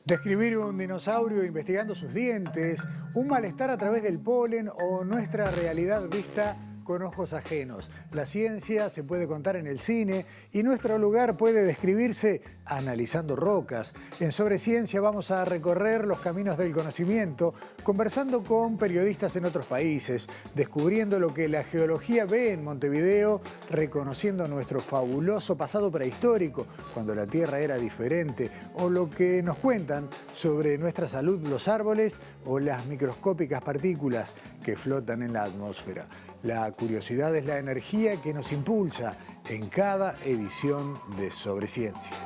Describir un dinosaurio investigando sus dientes, un malestar a través del polen o nuestra realidad vista con ojos ajenos. La ciencia se puede contar en el cine y nuestro lugar puede describirse analizando rocas. En Sobre Ciencia vamos a recorrer los caminos del conocimiento, conversando con periodistas en otros países, descubriendo lo que la geología ve en Montevideo, reconociendo nuestro fabuloso pasado prehistórico, cuando la Tierra era diferente, o lo que nos cuentan sobre nuestra salud los árboles o las microscópicas partículas que flotan en la atmósfera. La curiosidad es la energía que nos impulsa en cada edición de Sobre Ciencia.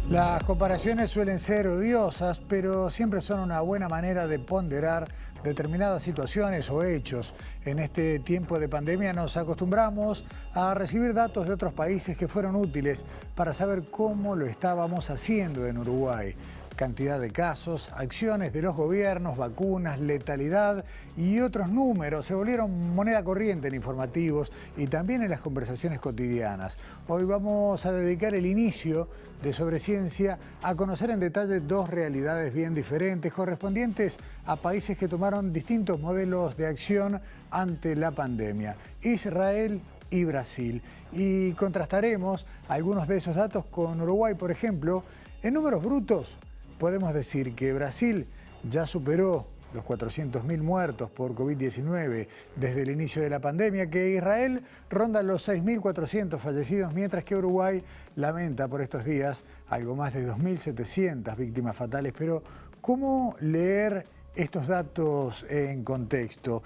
Las comparaciones suelen ser odiosas, pero siempre son una buena manera de ponderar determinadas situaciones o hechos. En este tiempo de pandemia nos acostumbramos a recibir datos de otros países que fueron útiles para saber cómo lo estábamos haciendo en Uruguay. Cantidad de casos, acciones de los gobiernos, vacunas, letalidad y otros números se volvieron moneda corriente en informativos y también en las conversaciones cotidianas. Hoy vamos a dedicar el inicio de Sobre Ciencia a conocer en detalle dos realidades bien diferentes, correspondientes a países que tomaron distintos modelos de acción ante la pandemia: Israel y Brasil. Y contrastaremos algunos de esos datos con Uruguay, por ejemplo. En números brutos, podemos decir que Brasil ya superó los 400.000 muertos por COVID-19 desde el inicio de la pandemia, que Israel ronda los 6.400 fallecidos, mientras que Uruguay lamenta por estos días algo más de 2.700 víctimas fatales. Pero, ¿cómo leer estos datos en contexto?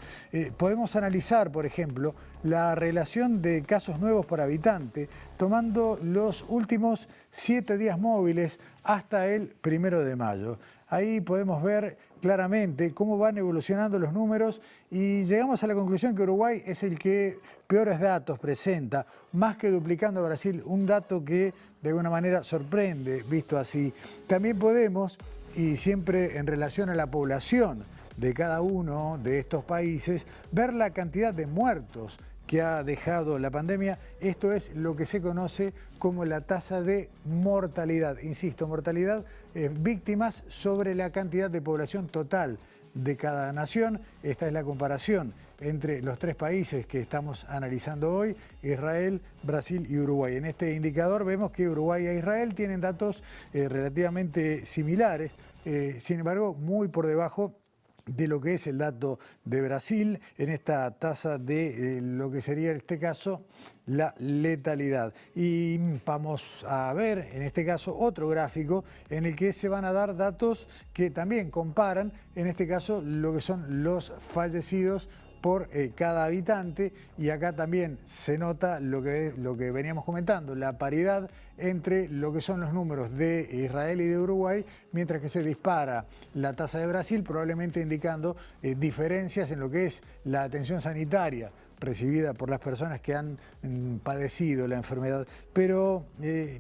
Podemos analizar, por ejemplo, la relación de casos nuevos por habitante, tomando los últimos 7 días móviles hasta el 1 de mayo. Ahí podemos ver claramente cómo van evolucionando los números y llegamos a la conclusión que Uruguay es el que peores datos presenta, más que duplicando a Brasil, un dato que de alguna manera sorprende visto así. También podemos, y siempre en relación a la población de cada uno de estos países, ver la cantidad de muertos que ha dejado la pandemia. Esto es lo que se conoce como la tasa de mortalidad. Insisto, mortalidad, víctimas sobre la cantidad de población total de cada nación. Esta es la comparación entre los tres países que estamos analizando hoy: Israel, Brasil y Uruguay. En este indicador vemos que Uruguay e Israel tienen datos relativamente similares, sin embargo muy por debajo de lo que es el dato de Brasil en esta tasa de lo que sería en este caso la letalidad. Y vamos a ver en este caso otro gráfico en el que se van a dar datos que también comparan en este caso lo que son los fallecidos por cada habitante, y acá también se nota lo que veníamos comentando, la paridad entre lo que son los números de Israel y de Uruguay, mientras que se dispara la tasa de Brasil, probablemente indicando diferencias en lo que es la atención sanitaria recibida por las personas que han padecido la enfermedad. Pero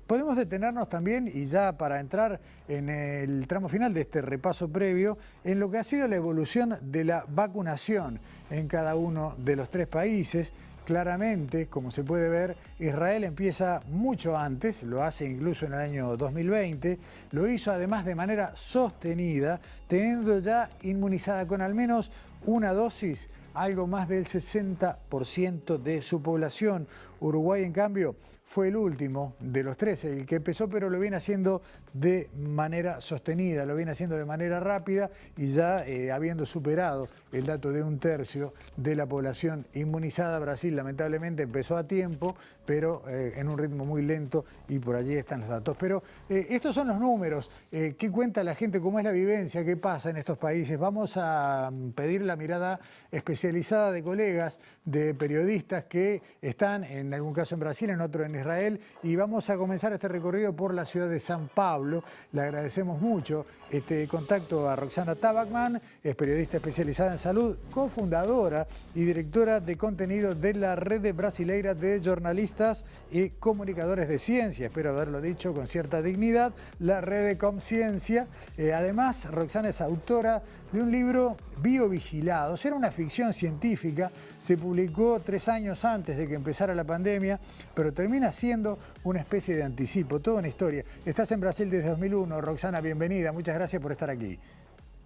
podemos detenernos también, y ya para entrar en el tramo final de este repaso previo, en lo que ha sido la evolución de la vacunación en cada uno de los tres países. Claramente, como se puede ver, Israel empieza mucho antes, lo hace incluso en el año 2020, lo hizo además de manera sostenida, teniendo ya inmunizada con al menos una dosis algo más del 60% de su población. Uruguay, en cambio, fue el último de los tres, el que empezó, pero lo viene haciendo de manera sostenida, lo viene haciendo de manera rápida, y ya habiendo superado el dato de 1/3 de la población inmunizada. Brasil lamentablemente empezó a tiempo, pero en un ritmo muy lento, y por allí están los datos. Pero estos son los números. ¿Qué cuenta la gente? ¿Cómo es la vivencia? ¿Qué pasa en estos países? Vamos a pedir la mirada especializada de colegas, de periodistas que están en en algún caso en Brasil, en otro en Israel, y vamos a comenzar este recorrido por la ciudad de San Pablo. Le agradecemos mucho este contacto a Roxana Tabacman, es periodista especializada en salud, cofundadora y directora de contenido de la Red Brasileira de Jornalistas y Comunicadores de Ciencia. Espero haberlo dicho con cierta dignidad, la Red Consciencia. Además, Roxana es autora de un libro, Biovigilados. Era una ficción científica, se publicó 3 años antes de que empezara la pandemia, pero termina siendo una especie de anticipo, toda una historia. Estás en Brasil desde 2001, Roxana, bienvenida, muchas gracias por estar aquí.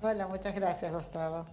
Hola, muchas gracias, Gustavo.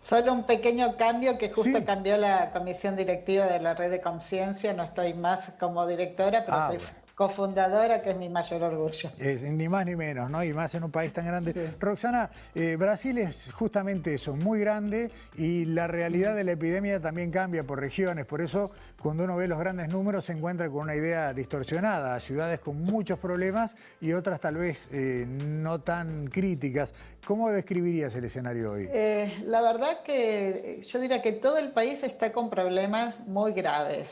Solo un pequeño cambio que justo cambió la comisión directiva de la Red de Conciencia. No estoy más como directora, pero soy cofundadora, que es mi mayor orgullo. Es ni más ni menos, ¿no? Y más en un país tan grande. Sí. Roxana, Brasil es justamente eso, muy grande, y la realidad de la epidemia también cambia por regiones. Por eso, cuando uno ve los grandes números, se encuentra con una idea distorsionada. Ciudades con muchos problemas y otras tal vez no tan críticas. ¿Cómo describirías el escenario hoy? La verdad que yo diría que todo el país está con problemas muy graves.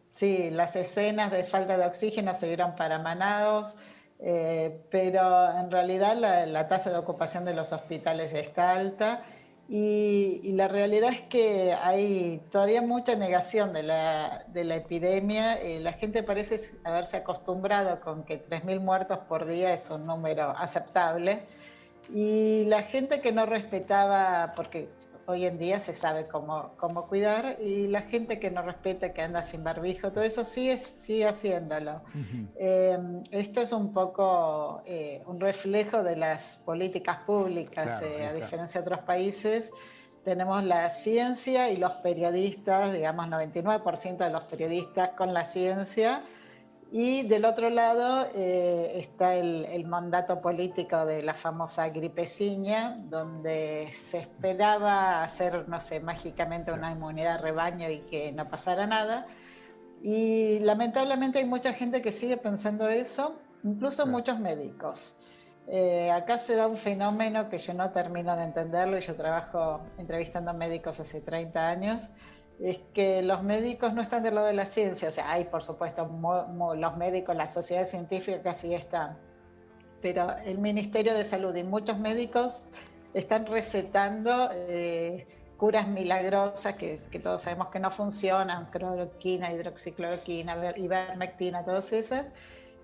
Sí, las escenas de falta de oxígeno se vieron para Manaos, pero en realidad la tasa de ocupación de los hospitales está alta y la realidad es que hay todavía mucha negación de la epidemia. La gente parece haberse acostumbrado con que 3.000 muertos por día es un número aceptable, y la gente que no respetaba, porque hoy en día se sabe cómo cuidar, y la gente que no respeta, que anda sin barbijo, todo eso sigue haciéndolo. Esto es un poco un reflejo de las políticas públicas, a diferencia de otros países. Tenemos la ciencia y los periodistas, digamos 99% de los periodistas con la ciencia, y del otro lado está el mandato político de la famosa gripeciña, donde se esperaba hacer, no sé, mágicamente una inmunidad de rebaño y que no pasara nada. Y lamentablemente hay mucha gente que sigue pensando eso, incluso muchos médicos. Acá se da un fenómeno que yo no termino de entenderlo, y yo trabajo entrevistando médicos hace 30 años, es que los médicos no están del lado de la ciencia. O sea, hay por supuesto los médicos, las sociedades científicas sí están, pero el Ministerio de Salud y muchos médicos están recetando curas milagrosas que todos sabemos que no funcionan, cloroquina, hidroxicloroquina, ivermectina, todas esas.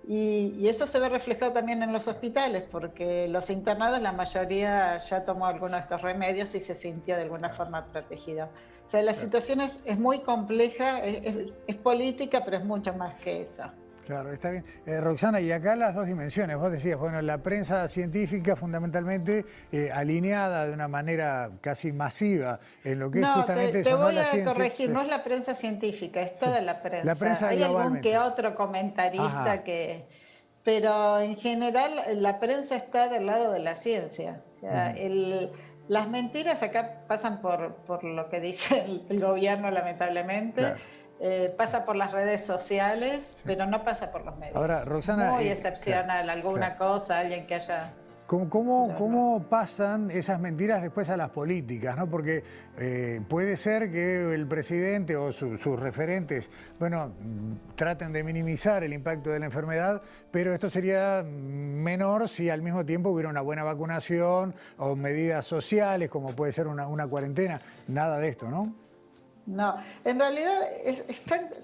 Y eso se ve reflejado también en los hospitales, porque los internados, la mayoría ya tomó alguno de estos remedios y se sintió de alguna forma protegido. O sea, la situación es muy compleja, es política, pero es mucho más que eso. Claro, está bien. Roxana, y acá las dos dimensiones. Vos decías, bueno, la prensa científica fundamentalmente alineada de una manera casi masiva en lo que es justamente eso, no la ciencia. Te voy a corregir, no es la prensa científica, es toda la prensa. La prensa hay algún globalmente. que otro comentarista pero en general la prensa está del lado de la ciencia. O sea, las mentiras acá pasan por lo que dice el gobierno, lamentablemente. Claro. Pasa por las redes sociales, pero no pasa por los medios. Ahora, Roxana, muy excepcional, alguna cosa, alguien que haya... ¿Cómo pasan esas mentiras después a las políticas, ¿no? Porque puede ser que el presidente o sus referentes, bueno, traten de minimizar el impacto de la enfermedad, pero esto sería menor si al mismo tiempo hubiera una buena vacunación o medidas sociales, como puede ser una cuarentena. Nada de esto, ¿no? No, en realidad es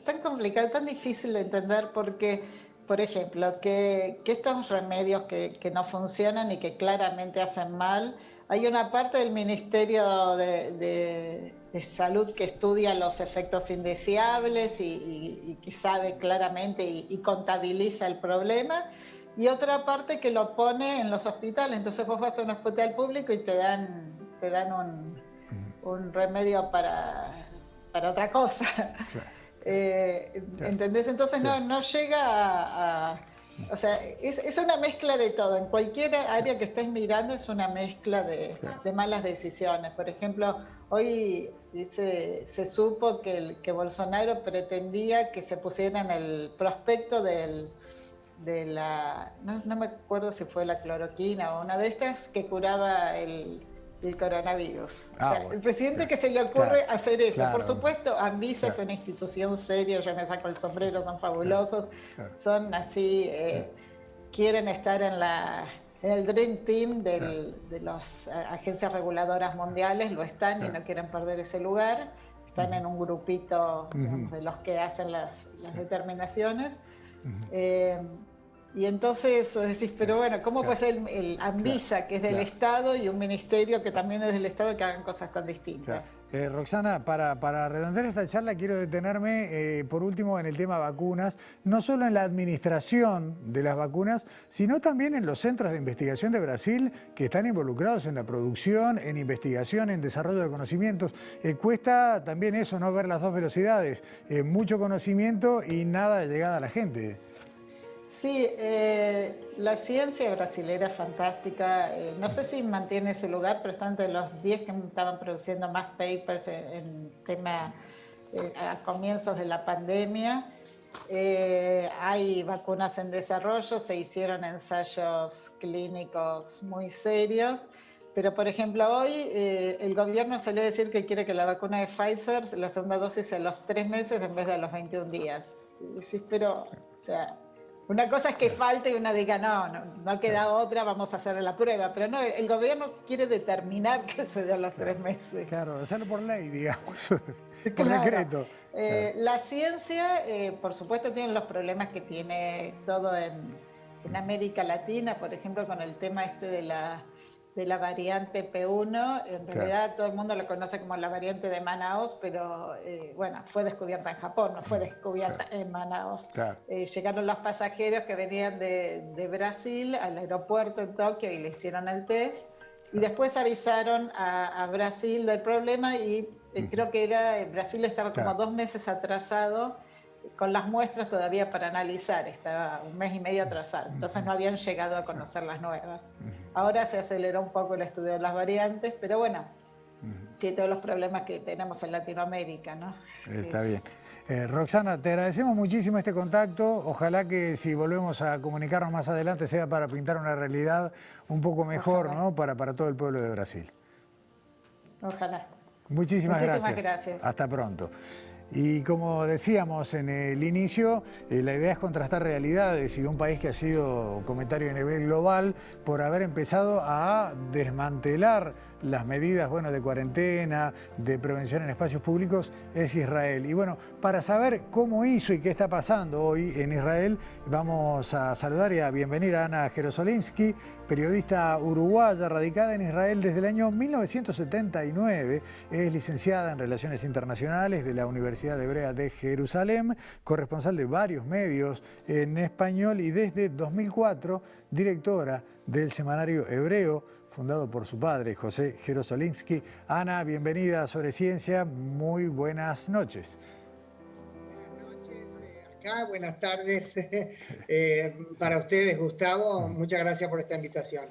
tan complicado, tan difícil de entender, porque, por ejemplo, que estos remedios que no funcionan y que claramente hacen mal, hay una parte del Ministerio de Salud que estudia los efectos indeseables y que sabe claramente y contabiliza el problema, y otra parte que lo pone en los hospitales. Entonces vos vas a un hospital público y te dan un remedio para otra cosa. ¿Entendés? Entonces no llega o sea, es una mezcla de todo. En cualquier área que estés mirando es una mezcla de malas decisiones. Por ejemplo, hoy se supo que Bolsonaro pretendía que se pusiera en el prospecto de la... No me acuerdo si fue la cloroquina o una de estas que curaba el coronavirus. Bueno, el presidente que se le ocurre hacer eso. claro, Por supuesto, Anvisa claro. es una institución seria, yo me saco el sombrero, son fabulosos, Claro. son así, quieren estar en el Dream Team de las agencias reguladoras mundiales, lo están y no quieren perder ese lugar, están en un grupito, digamos, de los que hacen las determinaciones. Y entonces decís, pero bueno, ¿cómo puede ser el Anvisa, que es del Estado, y un ministerio que también es del Estado, que hagan cosas tan distintas? Roxana, para redondear esta charla quiero detenerme por último en el tema vacunas, no solo en la administración de las vacunas, sino también en los centros de investigación de Brasil que están involucrados en la producción, en investigación, en desarrollo de conocimientos. Cuesta también eso, no ver las dos velocidades, mucho conocimiento y nada de llegada a la gente. Sí, la ciencia brasilera es fantástica. No sé si mantiene ese lugar, pero están entre los 10 que estaban produciendo más papers en tema a comienzos de la pandemia. Hay vacunas en desarrollo, se hicieron ensayos clínicos muy serios, pero por ejemplo hoy el gobierno salió a decir que quiere que la vacuna de Pfizer, la segunda dosis sea a los 3 meses en vez de a los 21 días. Y decís, pero, o sea... Una cosa es que falte y una diga, no queda otra, vamos a hacer la prueba. Pero no, el gobierno quiere determinar que se dé a los 3 meses. Claro, hacerlo por ley, digamos, por decreto. La ciencia, por supuesto, tiene los problemas que tiene todo en América Latina, por ejemplo, con el tema de la variante P1. En realidad todo el mundo lo conoce como la variante de Manaos, pero bueno, fue descubierta en Japón, no fue descubierta en Manaos. Llegaron los pasajeros que venían de Brasil al aeropuerto en Tokio y le hicieron el test, y después avisaron a Brasil del problema y creo que Brasil estaba como 2 meses atrasado con las muestras todavía para analizar, estaba 1 mes y medio atrasado, entonces no habían llegado a conocer las nuevas. Ahora se aceleró un poco el estudio de las variantes, pero bueno, tiene todos los problemas que tenemos en Latinoamérica, ¿no? Está bien. Roxana, te agradecemos muchísimo este contacto, ojalá que si volvemos a comunicarnos más adelante sea para pintar una realidad un poco mejor, ¿no? Para todo el pueblo de Brasil. Ojalá. Muchísimas gracias. Hasta pronto. Y como decíamos en el inicio, la idea es contrastar realidades y un país que ha sido comentario a nivel global por haber empezado a desmantelar las medidas de cuarentena, de prevención en espacios públicos, es Israel. Y bueno, para saber cómo hizo y qué está pasando hoy en Israel, vamos a saludar y a bienvenir a Ana Jerosolimsky, periodista uruguaya radicada en Israel desde el año 1979. Es licenciada en Relaciones Internacionales de la Universidad Hebrea de Jerusalén, corresponsal de varios medios en español y desde 2004 directora del semanario hebreo, fundado por su padre, José Jerosolimsky. Ana, bienvenida a Sobre Ciencia, muy buenas noches. Buenas noches acá, buenas tardes para ustedes, Gustavo, muchas gracias por esta invitación.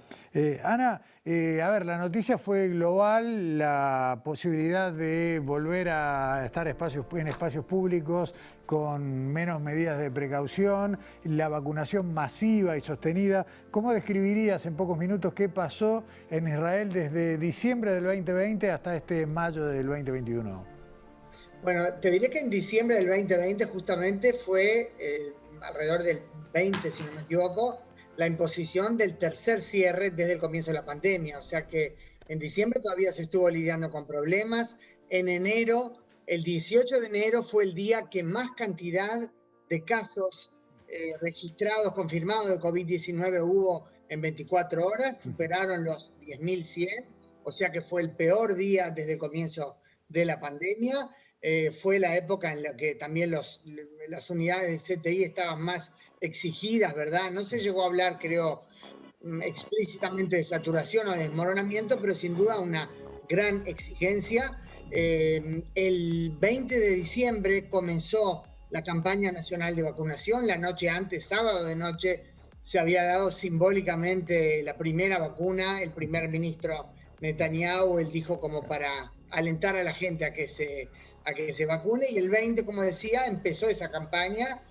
Ana, a ver, la noticia fue global, la posibilidad de volver a estar en espacios públicos con menos medidas de precaución, la vacunación masiva y sostenida. ¿Cómo describirías en pocos minutos qué pasó en Israel desde diciembre del 2020 hasta este mayo del 2021? Bueno, te diré que en diciembre del 2020 justamente fue alrededor del 20, si no me equivoco, la imposición del tercer cierre desde el comienzo de la pandemia. O sea que en diciembre todavía se estuvo lidiando con problemas. En enero, el 18 de enero fue el día que más cantidad de casos registrados, confirmados de COVID-19 hubo en 24 horas, superaron los 10.100, o sea que fue el peor día desde el comienzo de la pandemia. Fue la época en la que también las unidades de CTI estaban más exigidas, ¿verdad? No se llegó a hablar, creo, explícitamente de saturación o de desmoronamiento, pero sin duda una gran exigencia. El 20 de diciembre comenzó la campaña nacional de vacunación. La noche antes, sábado de noche, se había dado simbólicamente la primera vacuna. El primer ministro Netanyahu, él dijo como para alentar a la gente a que se vacune, y el 20, como decía, empezó esa campaña,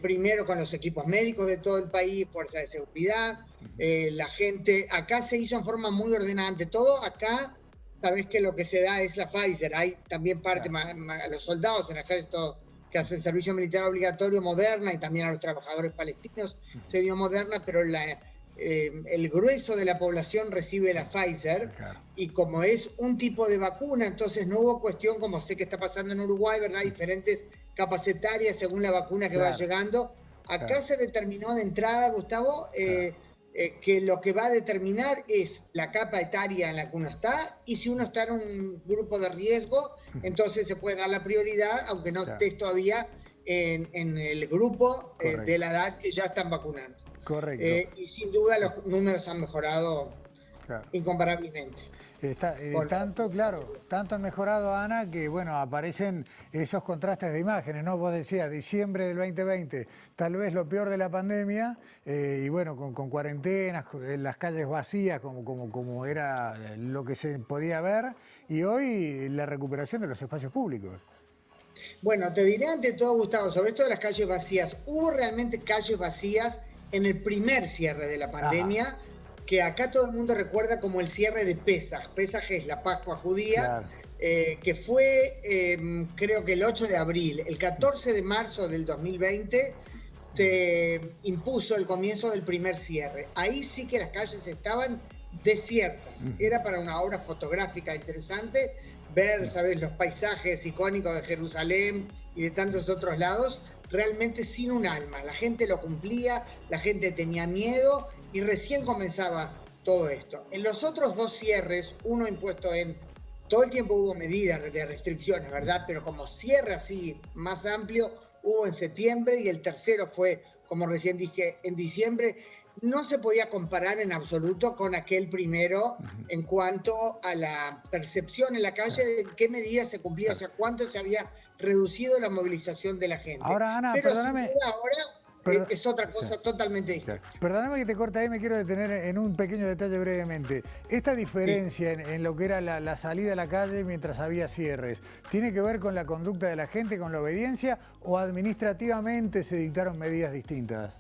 primero con los equipos médicos de todo el país, fuerzas de seguridad, la gente, acá se hizo en forma muy ordenada, ante todo acá sabés que lo que se da es la Pfizer. Hay también parte Claro. a los soldados en el ejército que hacen servicio militar obligatorio Moderna, y también a los trabajadores palestinos se dio Moderna, pero el grueso de la población recibe la Pfizer, Sí, claro. y como es un tipo de vacuna, entonces no hubo cuestión, como sé que está pasando en Uruguay, ¿verdad? Diferentes capas etarias según la vacuna que va Claro, llegando. Acá claro, se determinó de entrada, Gustavo, claro. que lo que va a determinar es la capa etaria en la que uno está, y si uno está en un grupo de riesgo, entonces se puede dar la prioridad, aunque no Claro, estés todavía en el grupo de correcto, la edad que ya están vacunando. correcto. Y sin duda Sí, los números han mejorado claro. incomparablemente Está, con tanto, los claro, anteriores. tanto han mejorado, Ana, que bueno, aparecen esos contrastes de imágenes, ¿no? Vos decías, diciembre del 2020, tal vez lo peor de la pandemia, y bueno, con cuarentenas, las calles vacías, como era lo que se podía ver, y hoy la recuperación de los espacios públicos. Bueno, te diré ante todo, Gustavo, sobre esto de las calles vacías. Hubo realmente calles vacías en el primer cierre de la Ajá, pandemia, que acá todo el mundo recuerda como el cierre de Pesaj. Pesaj es la Pascua judía, claro. que fue, creo que el 8 de abril. El 14 de marzo del 2020 se impuso el comienzo del primer cierre. Ahí sí que las calles estaban desiertas. Era para una obra fotográfica interesante ver, ¿sabes?, los paisajes icónicos de Jerusalén y de tantos otros lados, realmente sin un alma. La gente lo cumplía, la gente tenía miedo, y recién comenzaba todo esto. En los otros dos cierres, uno impuesto en... Todo el tiempo hubo medidas de restricciones, ¿verdad? Pero como cierre así más amplio, hubo en septiembre, y el tercero fue, como recién dije, en diciembre. No se podía comparar en absoluto con aquel primero en cuanto a la percepción en la Sí, calle de qué medidas se cumplían, o claro. sea, cuánto se había reducido la movilización de la gente. Ahora, Ana, Pero sin perdóname, duda ahora es otra sí. cosa totalmente Claro. distinta. Perdóname que te corte ahí, me quiero detener en un pequeño detalle brevemente. Esta Sí. diferencia en lo que era la salida a la calle mientras había cierres, ¿tiene que ver con la conducta de la gente, con la obediencia, o administrativamente se dictaron medidas distintas?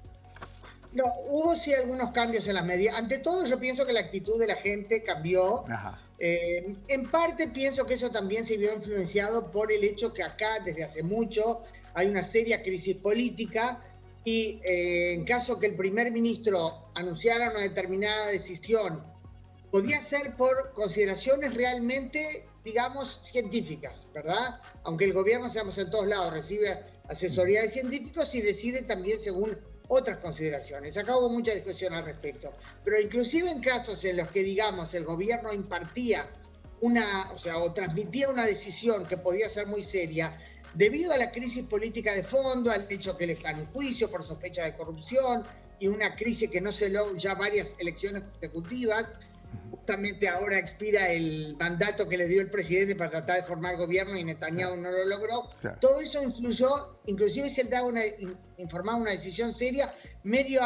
No, hubo sí algunos cambios en las medidas. Ante todo, yo pienso que la actitud de la gente cambió. Ajá, En parte pienso que eso también se vio influenciado por el hecho que acá desde hace mucho hay una seria crisis política, y en caso que el primer ministro anunciara una determinada decisión, podía ser por consideraciones realmente, digamos, científicas, ¿verdad? Aunque el gobierno, seamos en todos lados, recibe asesoría de científicos y decide también según otras consideraciones. Acá hubo mucha discusión al respecto. Pero inclusive en casos en los que, digamos, el gobierno impartía o transmitía una decisión que podía ser muy seria, debido a la crisis política de fondo, al hecho que él está en juicio por sospecha de corrupción, y una crisis que no se logra, ya varias elecciones consecutivas. Justamente ahora expira el mandato que le dio el presidente para tratar de formar gobierno, y Netanyahu no lo logró. claro. Todo eso influyó, inclusive si él daba informaba una decisión seria, medio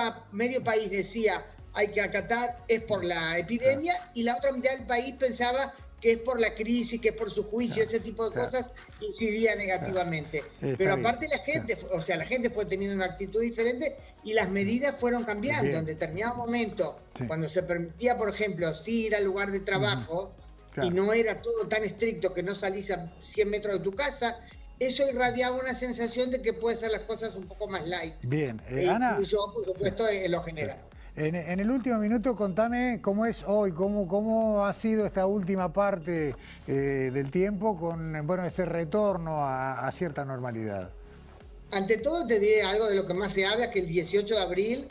país decía hay que acatar, es por la epidemia, y la otra mitad del país pensaba que es por la crisis, que es por su juicio, ese tipo de Claro. cosas incidía negativamente. Está Pero bien. aparte la gente, o sea, la gente fue teniendo una actitud diferente, y las medidas fueron cambiando. Bien. En determinado momento, Sí. cuando se permitía, por ejemplo, sí ir al lugar de trabajo, Claro. y no era todo tan estricto que no salís a 100 metros de tu casa, eso irradiaba una sensación de que puede ser las cosas un poco más light. Bien. E Ana, influyó, por supuesto, en lo sí. general. En el último minuto, contame cómo es hoy, cómo ha sido esta última parte del tiempo con bueno, ese retorno a cierta normalidad. Ante todo, te diré algo de lo que más se habla, que el 18 de abril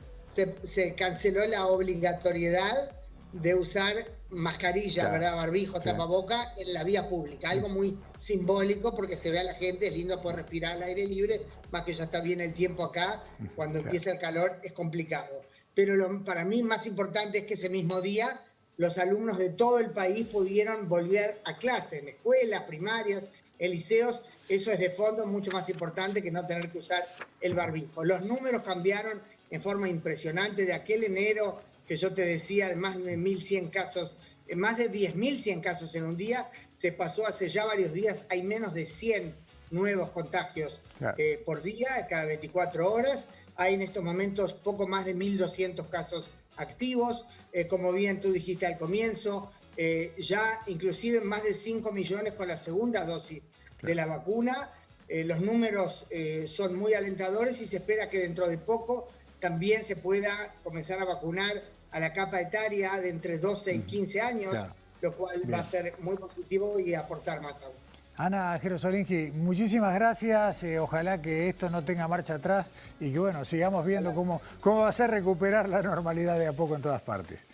se canceló la obligatoriedad de usar mascarilla, Claro. ¿verdad? Barbijo, Sí. tapaboca en la vía pública. Algo muy simbólico, porque se ve a la gente, es lindo poder respirar al aire libre, más que ya está bien el tiempo acá, cuando Claro. empieza el calor es complicado. Pero para mí más importante es que ese mismo día los alumnos de todo el país pudieron volver a clase, en escuelas, primarias, en liceos. Eso es de fondo mucho más importante que no tener que usar el barbijo. Los números cambiaron en forma impresionante de aquel enero que yo te decía, de más de 1.100 casos, más de 10.100 casos en un día, se pasó hace ya varios días, hay menos de 100 nuevos contagios Claro. por día, cada 24 horas. Hay en estos momentos poco más de 1.200 casos activos. Como bien tú dijiste al comienzo, ya inclusive más de 5 millones con la segunda dosis de la vacuna. Los números son muy alentadores y se espera que dentro de poco también se pueda comenzar a vacunar a la capa etaria de entre 12 y 15 años, claro, lo cual va a ser muy positivo y aportar más aún. Ana Gerosolinski, muchísimas gracias. Ojalá que esto no tenga marcha atrás y que, bueno, sigamos viendo cómo va a ser recuperar la normalidad de a poco en todas partes.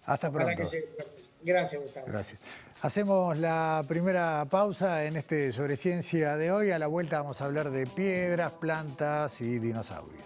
Hasta pronto. Gracias, Gustavo. Gracias. Hacemos la primera pausa en este Sobre Ciencia de hoy. A la vuelta vamos a hablar de piedras, plantas y dinosaurios.